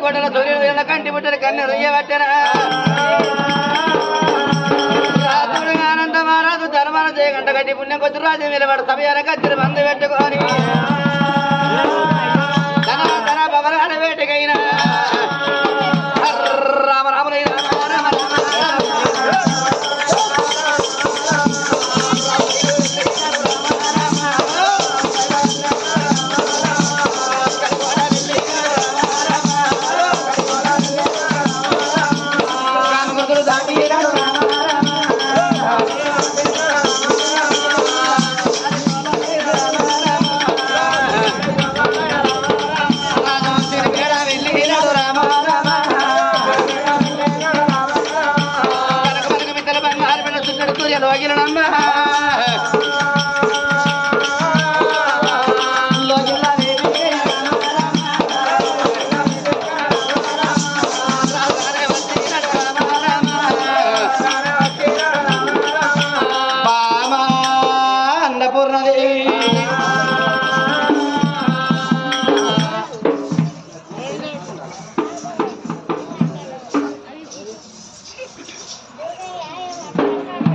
కోటల తొలి కంటి పుట్టిన కన్ను రొయ్యబట్టెనా ఆనంద మహారాజు ధర్మాన చేయగంట గట్టి పుణ్యం కొద్ది రాజు నిలబడి సమయాన కత్తిరి మందు పెట్టుకొని ధన భవనాడ వేటకైనా రామ రామనైనా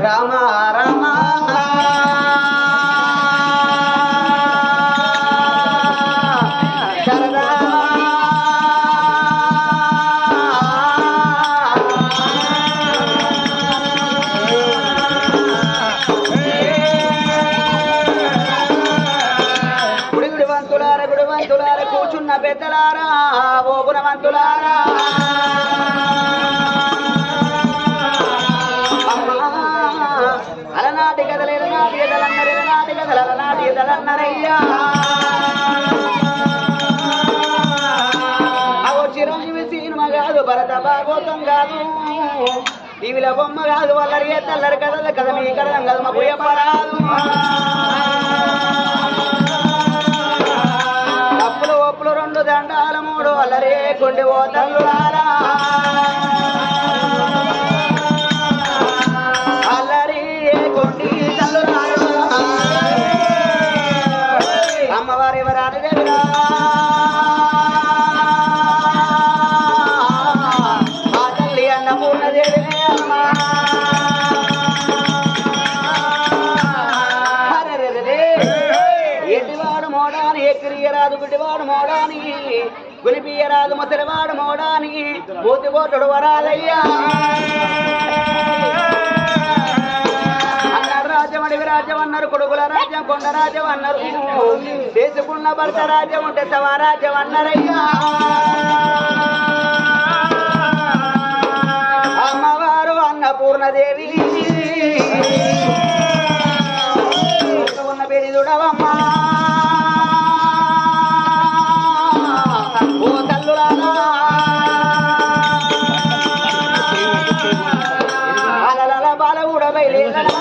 రామ రామ గుడివంతులార కూర్చున్న పెద్దలారా ఓ గుణవంతులారా అలనాటి కథలు ఎలనాటి ఎదలన్నారు ఎలనాటి కథలు అలనాటి ఎదలన్నారయ్యా అవో చిరంజీవి సినిమా కాదు భరత భాగవతం కాదు టీవీల బొమ్మ కాదు వాళ్ళరి తెల్లరి కథల కథ మీ కథం కాదు మా పోయపరాదు తప్పులు ఒప్పులు 2 దండాలు 3 అల్లరే కొండి ఓ తల్లులారా అల్లరి కొండి తల్లులారా అమ్మవారి ఎవరాని దేవిరా మా తల్లి అన్నపూర్ణదేవి అమ్మా ఎట్టివాడు మోడాని ఎక్కిరియరాదు గుడ్డివాడు మోడాని గులిపియరాదు ముసలివాడు మోడాని పూతిపోటుడు వరాలయ్యా అన్నాడు రాజ్యం అడివి రాజ్యం అన్నారు కొడుకుల రాజ్యం కొండ రాజ్యం అన్నారు చేసుకున్న భర్త రాజ్యం ఉంటే సవారాజ్యం అన్నారయ్యా అమ్మవారు అన్నపూర్ణదేవి ఉన్న పెరిదుడవమ్మా ఓ తల్లులారా అలల బాల కూడా బయలుదేరా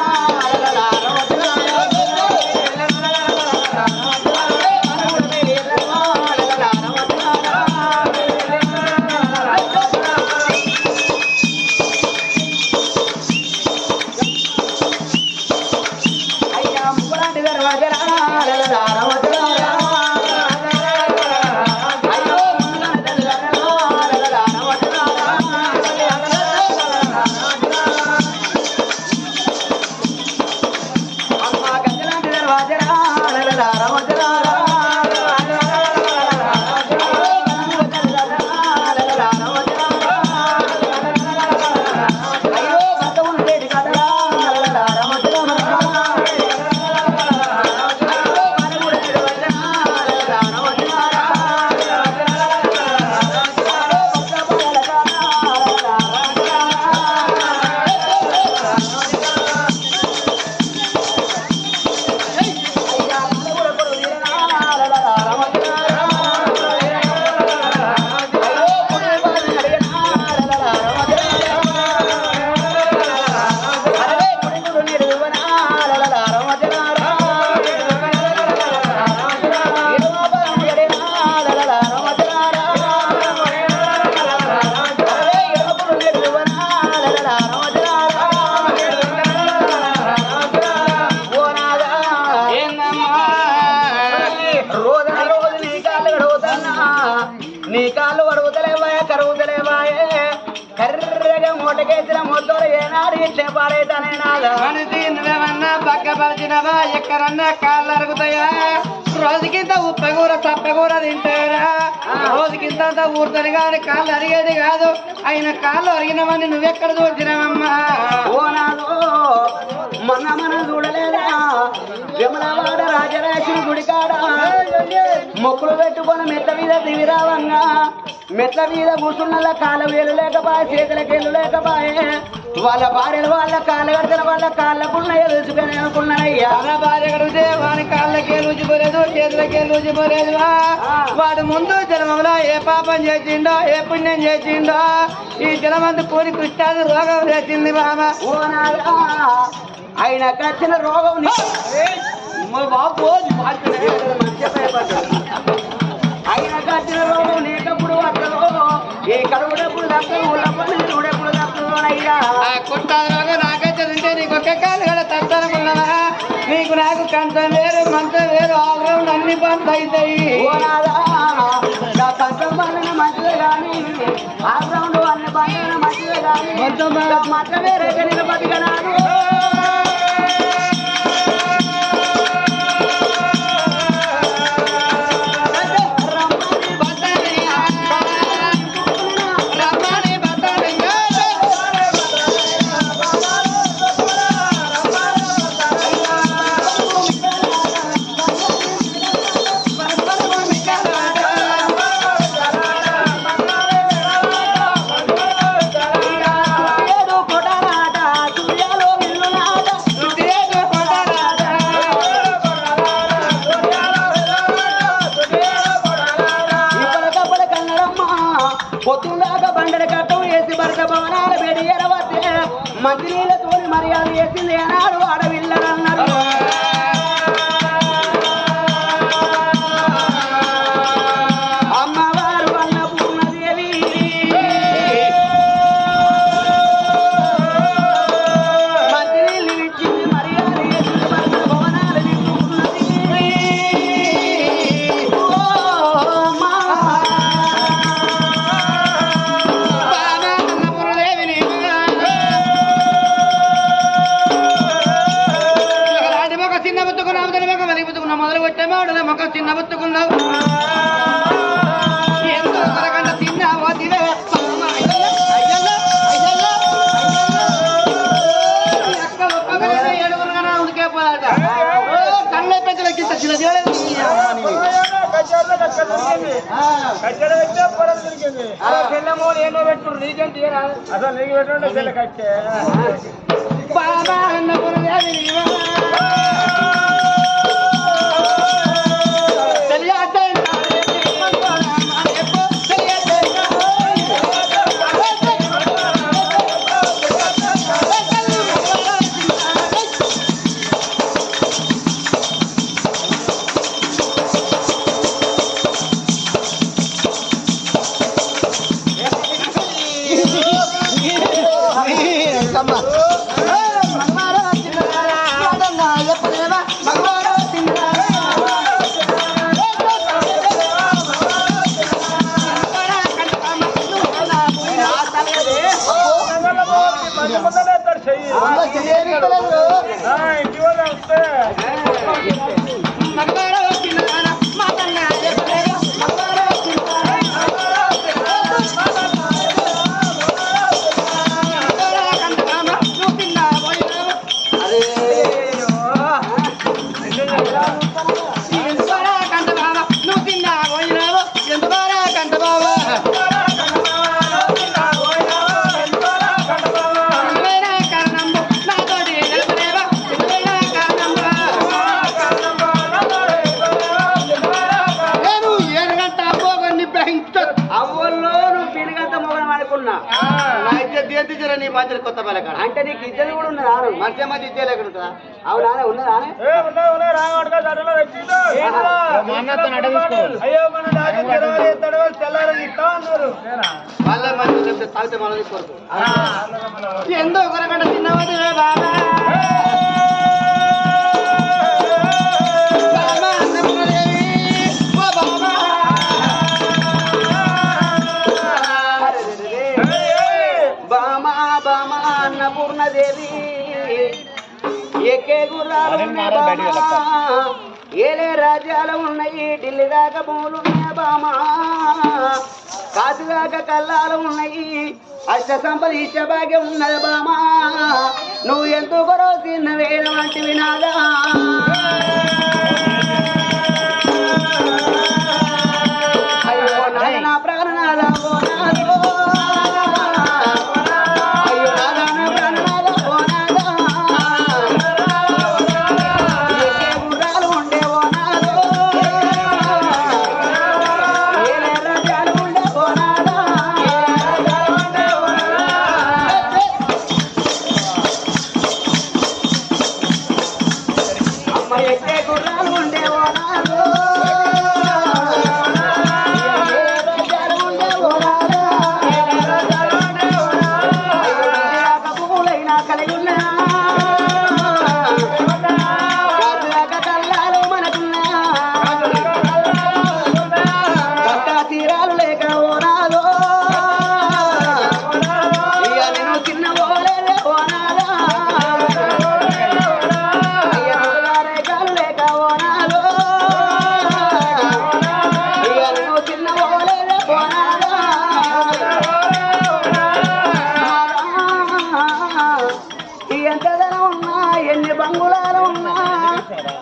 నీ కాళ్ళు అడుగుతలేవా కేసిన మొత్తంలో ఏనాడు ఇట్లే పాడైతానే నాదా మనిషి నువ్వేమన్నా పక్కపరిచినవా ఎక్కడన్నా కాళ్ళు అరుగుతాయా రోజుకింత ఉప్పకూర తప్పకూర తింటారా రోజుకింత ఊరుతుంది కానీ కాళ్ళు అరిగేది కాదు ఆయన కాళ్ళు అరిగినవని నువ్వెక్కడ చూసినావమ్మా ఓ నాదో మొన్న మనం చూడలేదా విమలవాడ రాజరాజుని గుడికాడ మొక్కులు పెట్టుకొని మెట్ల మీద దివిరావంగా మెట్ల మీద కూర్చున్నలా కాళ్ళ వేలు లేకపాయే చేతులకేళ్ళు లేకపాయే వాళ్ళ భార్యలు వాళ్ళ కాళ్ళు కడితే వాళ్ళ కాళ్ళకున్నాయో రుచుకొని అనుకున్నానయ్యా నా భార్య కడిగితే వాని కాళ్ళకే రుచిపోలేదు చేతులకే రుచిపోలేదు వాడు ముందు జన్మంలో ఏ పాపం చేసిండో ఏ పుణ్యం చేసిండో ఈ జనమందు కూడి కృష్ణాది రోగం చేసింది బాబా ఓ నాదా ఆయనకు వచ్చిన రోగం బాబు ఆయనకు వచ్చిన రోగం లేకప్పుడు అసలు ఏ కడుపు డబ్బులు తప్పదు ఊళ్ళప్పుడు చూడప్పుడు తప్పుదోనయ్యా కుట్టాది రోగం నాకైతే తింటే నీకు ఒక్క కాలు కూడా తప్పనుకున్నావా నీకు నాకు కంచం వేరు మంచం వేరు ఆల్రౌండ్ అన్ని బంద్ అవుతాయి ఓ నాదా నా కంచం బంధన మంచిదే కానీ ఆల్రౌండ్ అన్ని బంధన మంచిదే కానీ మాత్రమే రేఖ నిలబడిగనాడు పొద్దులాగా బండల కట్టం వేసి భర్త భవనాల వేడి ఎరవతే మంత్రిలతో మర్యాద వేసింది అన్నాడు ఆడవిల్లరన్నాడు అమ్మవారు అన్నపూర్ణదేవి మంత్రిని ఇచ్చింది మర్యాద వేసింది భర్త భవనాలు విప్పుకున్నది మొదలు కొట్టే మాటల మొక్క చిన్న బుత్తుకున్నావు ఎంతో కరగంట తిన్నావా తినే ఏడుగురుగా ఉడికే పోయాట కళ్ళ పెద్దలకి చిన్న ఏమో పెట్టుకుడు నీకేంటి అసలు నీకు పెట్టుకుంటే కట్టే బాబా అన్నప్పుడు నీ బాధ్యత కొత్త పలకాడ అంటే నీకు ఇద్దరు కూడా ఉన్నదా మధ్య మధ్య ఇద్దరు ఎక్కడ ఉంటుందా అవునా ఉన్నదా వాళ్ళ మధ్య తాగితే మన ఎంతో ఒకరకంట చిన్నవాడు బాబా బామా దేవి ఎక్కే గుర్రాలు ఏలే రాజ్యాలు ఉన్నాయి ఢిల్లీ దాకా భూములు ఉన్నాయి బామా కాసు దాకా కల్లాలు ఉన్నాయి అష్ట సంపద ఇష్ట భాగ్యం ఉన్నది బామా నువ్వు ఎంతో కొరవ తిన్న వేల వంటి వినాదా అయ్యో నా ప్రాణనాథ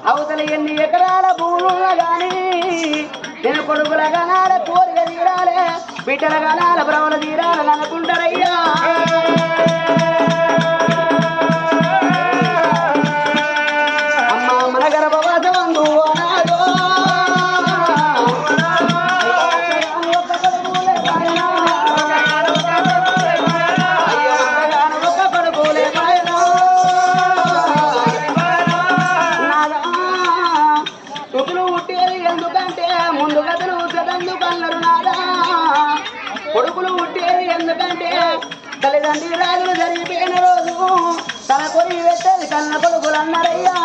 అవతల ఎన్ని ఎకరాల భూములున్నా గాని నేను కొడుకుల గనాల కోరిక తీరాలే బిడ్డల గనాల బ్రవల తీరాలని అనుకుంటారయ్యా అమ్మా మన గర్భవాసం అందునాదో కొడుకులు పుట్టేది ఎందుకంటే తల్లిదండ్రి రాజులు జరిగిపోయిన రోజు తన కొరి పెట్టేది కన్న కొడుకులు అన్నారయ్యా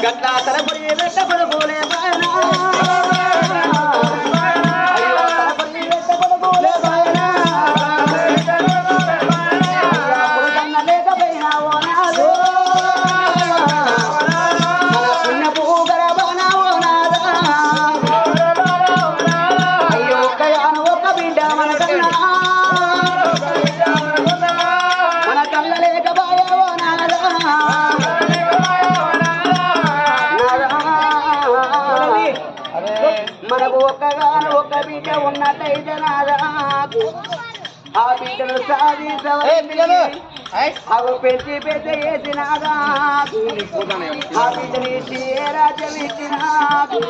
గట్లా తన కొరి పెట్ట కొడుకులే పైన లేకపోయినా మనకు ఒక్కగాను ఒక్క బిడ్డ ఉన్నట్టయితే నాదాకు ఆ బిడ్డను సాధించవాలి అవి పెంచి పెద్ద వేసినాదాకు ఆ బిడ్డని ఇచ్చి ఏ రాజ్యం ఇచ్చినాకు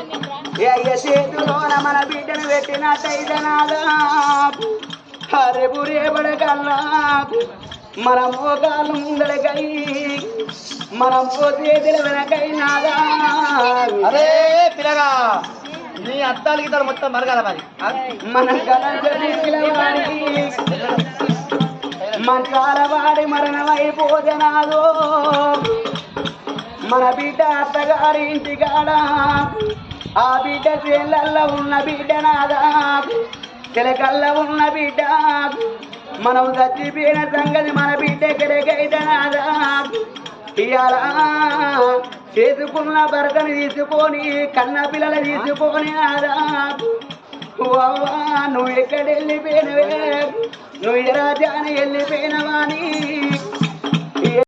అయ్య చేతిలోన మన బిడ్డను పెట్టినట్టయితే నాదాకు రేపు రేపడకల్లాకు మన మోకాలు ముందరకై మనం చేతుల వెనకై నాదా అరే పిల్లగా నీ అద్దాలు గిద్దరు మొత్తం మరగాల మరి మన పిలవాడి మంచాల వాడి మరణమైపోదనాదో మన బిడ్డ అత్తగారి ఇంటికాడ ఆ బిడ్డ చేళ్ళల్లో ఉన్న బిడ్డ నాదా చిలకల్లో ఉన్న బిడ్డ మనం చచ్చిపోయిన సంగతి మన బిడ్డ కెరకైతే నాదా ఇయాల చేసుకున్న భర్తను తీసుకొని కన్న పిల్లలు తీసుకొని నాదా నువ్వు ఎక్కడ వెళ్ళిపోయినవే నువ్వు ఏ రాజ్యాన్ని వెళ్ళిపోయినవా అని